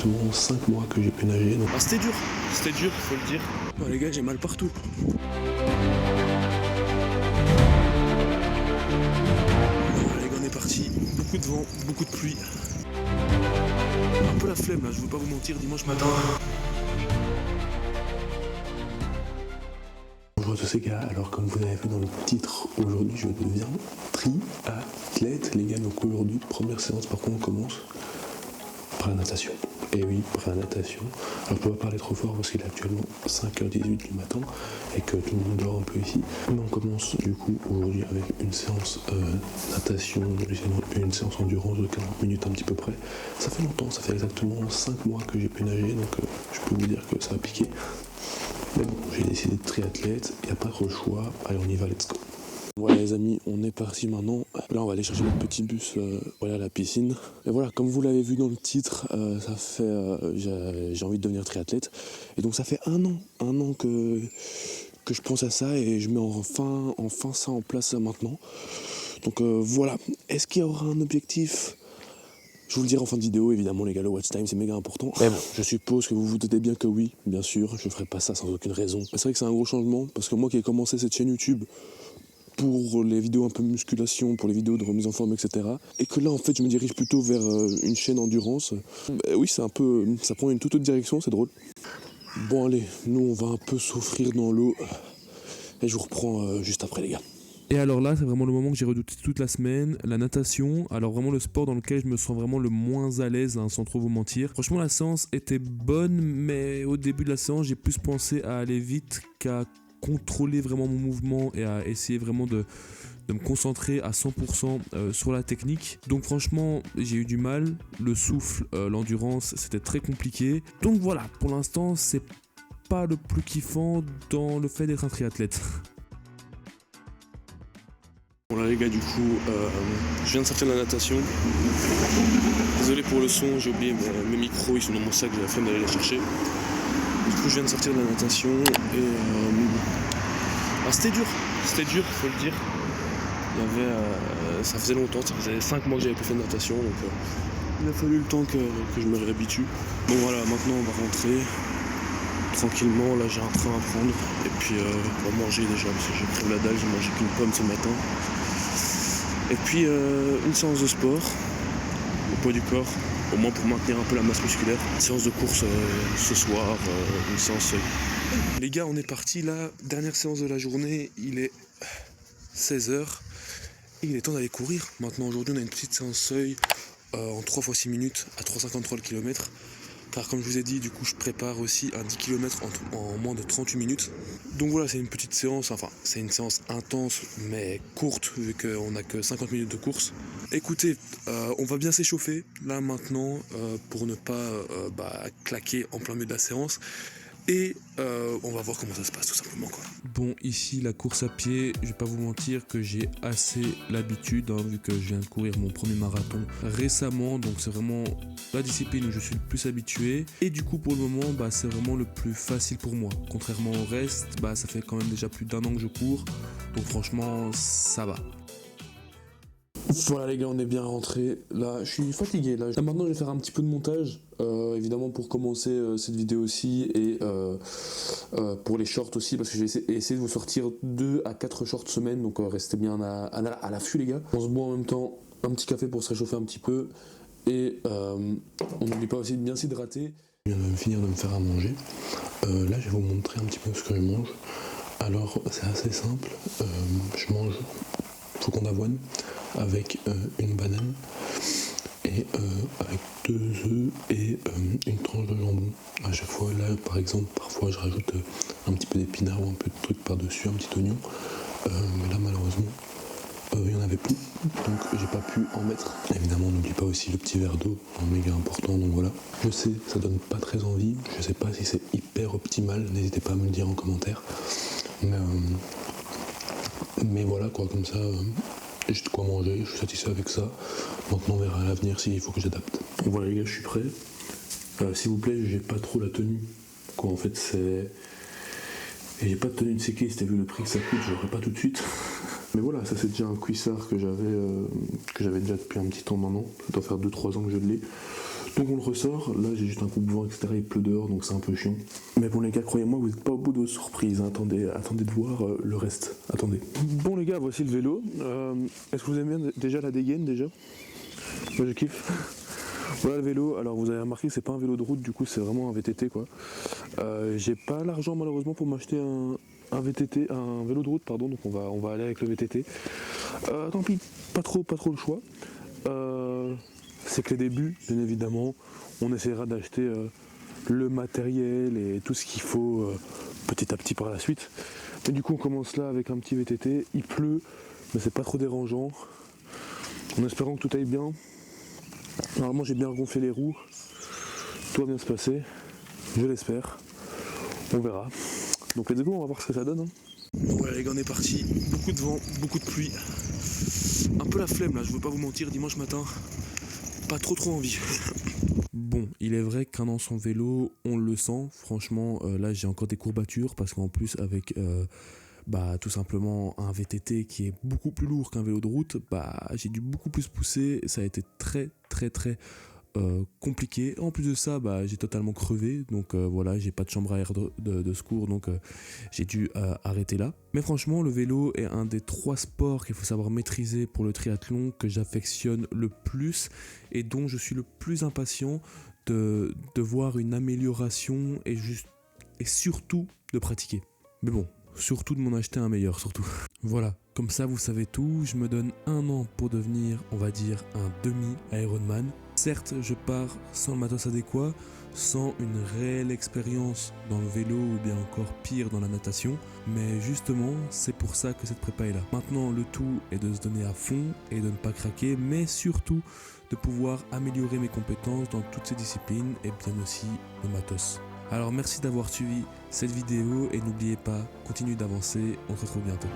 exactement 5 mois que j'ai pu nager. Donc... Ah, c'était dur, faut le dire. Oh, les gars, j'ai mal partout. Voilà, les gars, on est parti. Beaucoup de vent, beaucoup de pluie. Un peu la flemme là, je veux pas vous mentir, dimanche matin. Bonjour à tous les gars, alors comme vous avez vu dans le titre, aujourd'hui je deviens triathlète les gars. Donc aujourd'hui, première séance, par contre on commence par la natation. Et oui, par la natation. Alors je peux pas parler trop fort parce qu'il est actuellement 5h18 du matin et que tout le monde dort un peu ici. Mais on commence du coup aujourd'hui avec une séance natation, une séance endurance de 40 minutes un petit peu près. Ça fait longtemps, ça fait exactement 5 mois que j'ai pu nager, donc je peux vous dire que ça a piqué. Mais bon, j'ai décidé de triathlète, il n'y a pas trop le choix. Allez, on y va, let's go. Voilà les amis, on est parti maintenant. Là, on va aller chercher notre petit bus voilà, à la piscine. Et voilà, comme vous l'avez vu dans le titre, ça fait j'ai envie de devenir triathlète. Et donc ça fait un an que je pense à ça et je mets enfin ça en place maintenant. Donc voilà, est-ce qu'il y aura un objectif ? Je vous le dirai en fin de vidéo, évidemment les gars, le watch time c'est méga important. Mais bon, je suppose que vous vous doutez bien que oui, bien sûr, je ferai pas ça sans aucune raison. C'est vrai que c'est un gros changement, parce que moi qui ai commencé cette chaîne YouTube pour les vidéos un peu musculation, pour les vidéos de remise en forme, etc. Et que là en fait je me dirige plutôt vers une chaîne endurance. Oui, c'est un peu, ça prend une toute autre direction, c'est drôle. Bon allez, nous on va un peu souffrir dans l'eau. Et je vous reprends juste après les gars. Et alors là, c'est vraiment le moment que j'ai redouté toute la semaine, la natation. Alors vraiment le sport dans lequel je me sens vraiment le moins à l'aise, hein, sans trop vous mentir. Franchement, la séance était bonne, mais au début de la séance, j'ai plus pensé à aller vite qu'à contrôler vraiment mon mouvement et à essayer vraiment de me concentrer à 100% sur la technique. Donc franchement, j'ai eu du mal. Le souffle, l'endurance, c'était très compliqué. Donc voilà, pour l'instant, c'est pas le plus kiffant dans le fait d'être un triathlète. Bon là les gars, du coup, je viens de sortir de la natation. Désolé pour le son, j'ai oublié mes micros, ils sont dans mon sac, j'ai la flemme d'aller les chercher. Du coup, je viens de sortir de la natation et c'était dur, faut le dire. Il y avait, ça faisait longtemps, ça faisait 5 mois que j'avais pas fait de natation, donc il a fallu le temps que je me réhabitue. Bon voilà, maintenant on va rentrer tranquillement, là j'ai un train à prendre et puis on va manger déjà parce que j'ai pris la dalle, j'ai mangé qu'une pomme ce matin. Et puis une séance de sport au poids du corps, au moins pour maintenir un peu la masse musculaire. Une séance de course ce soir, une séance... Les gars, on est parti là, dernière séance de la journée, il est 16h et il est temps d'aller courir. Maintenant aujourd'hui on a une petite séance seuil en 3 x 6 minutes à 3,53 le kilomètre. Car comme je vous ai dit, du coup je prépare aussi un 10 km en moins de 38 minutes. Donc voilà, c'est une petite séance, enfin c'est une séance intense mais courte vu qu'on n'a que 50 minutes de course. Écoutez, on va bien s'échauffer là maintenant pour ne pas claquer en plein milieu de la séance. Et on va voir comment ça se passe tout simplement quoi. Bon, ici la course à pied, je vais pas vous mentir que j'ai assez l'habitude, hein, vu que je viens de courir mon premier marathon récemment, donc c'est vraiment la discipline où je suis le plus habitué. Et du coup pour le moment, c'est vraiment le plus facile pour moi. Contrairement au reste, ça fait quand même déjà plus d'1 an que je cours, donc franchement ça va. Voilà les gars, on est bien rentrés. Là, je suis fatigué. Là, maintenant, je vais faire un petit peu de montage, évidemment pour commencer cette vidéo aussi et pour les shorts aussi, parce que je vais essayer de vous sortir 2 à 4 shorts semaine. Donc restez bien à l'affût les gars. On se boit en même temps un petit café pour se réchauffer un petit peu et on n'oublie pas aussi de bien s'hydrater. Je viens de finir de me faire à manger. Là, je vais vous montrer un petit peu ce que je mange. Alors, c'est assez simple. Je mange flocons d'avoine avec une banane et avec 2 œufs et une tranche de jambon. À chaque fois, là par exemple, parfois je rajoute un petit peu d'épinards ou un peu de trucs par-dessus, un petit oignon. Mais là malheureusement, il n'y en avait plus, donc j'ai pas pu en mettre. Évidemment, on n'oublie pas aussi le petit verre d'eau, méga important, donc voilà. Je sais, ça donne pas très envie, je sais pas si c'est hyper optimal, n'hésitez pas à me le dire en commentaire. Mais voilà quoi, comme ça... J'ai de quoi manger, je suis satisfait avec ça. Maintenant on verra à l'avenir s'il faut que j'adapte. Voilà les gars, je suis prêt. S'il vous plaît, j'ai pas trop la tenue. Quoi en fait c'est... Et j'ai pas de tenue de cycliste et vu le prix que ça coûte, je l'aurai pas tout de suite. Mais voilà, ça c'est déjà un cuissard que j'avais déjà depuis un petit temps maintenant. Ça doit faire 2-3 ans que je l'ai. Donc on le ressort, là j'ai juste un coupe-vent, etc. Il pleut dehors, donc c'est un peu chiant. Mais bon les gars, croyez-moi, vous n'êtes pas au bout de vos surprises, hein. Attendez de voir le reste. Attendez. Bon les gars, voici le vélo. Est-ce que vous aimez bien déjà la dégaine déjà? Moi je kiffe. Voilà le vélo, alors vous avez remarqué que c'est pas un vélo de route, du coup c'est vraiment un VTT quoi. J'ai pas l'argent malheureusement pour m'acheter un VTT, un vélo de route pardon, donc on va aller avec le VTT. Tant pis, pas trop le choix. C'est que les débuts, bien évidemment, on essaiera d'acheter le matériel et tout ce qu'il faut petit à petit par la suite. Mais du coup on commence là avec un petit VTT, il pleut, mais c'est pas trop dérangeant. En espérant que tout aille bien. Normalement j'ai bien regonflé les roues, tout va bien se passer, je l'espère, on verra. Donc let's go, on va voir ce que ça donne. Ouais les gars, on est parti, beaucoup de vent, beaucoup de pluie, un peu la flemme là, je veux pas vous mentir, dimanche matin, pas trop envie. Bon, il est vrai qu'un an sans vélo, on le sent, franchement, là j'ai encore des courbatures parce qu'en plus avec tout simplement un VTT qui est beaucoup plus lourd qu'un vélo de route, j'ai dû beaucoup plus pousser, ça a été très compliqué. En plus de ça, j'ai totalement crevé, donc voilà, j'ai pas de chambre à air de secours, donc j'ai dû arrêter là. Mais franchement, le vélo est un des 3 sports qu'il faut savoir maîtriser pour le triathlon, que j'affectionne le plus et dont je suis le plus impatient de voir une amélioration et surtout de pratiquer. Mais bon, surtout de m'en acheter un meilleur surtout. Voilà, comme ça vous savez tout, je me donne 1 an pour devenir, on va dire, un demi-Ironman. Certes, je pars sans le matos adéquat, sans une réelle expérience dans le vélo ou bien encore pire dans la natation, mais justement, c'est pour ça que cette prépa est là. Maintenant, le tout est de se donner à fond et de ne pas craquer, mais surtout de pouvoir améliorer mes compétences dans toutes ces disciplines et bien aussi le matos. Alors merci d'avoir suivi cette vidéo et n'oubliez pas, continuez d'avancer, on se retrouve bientôt.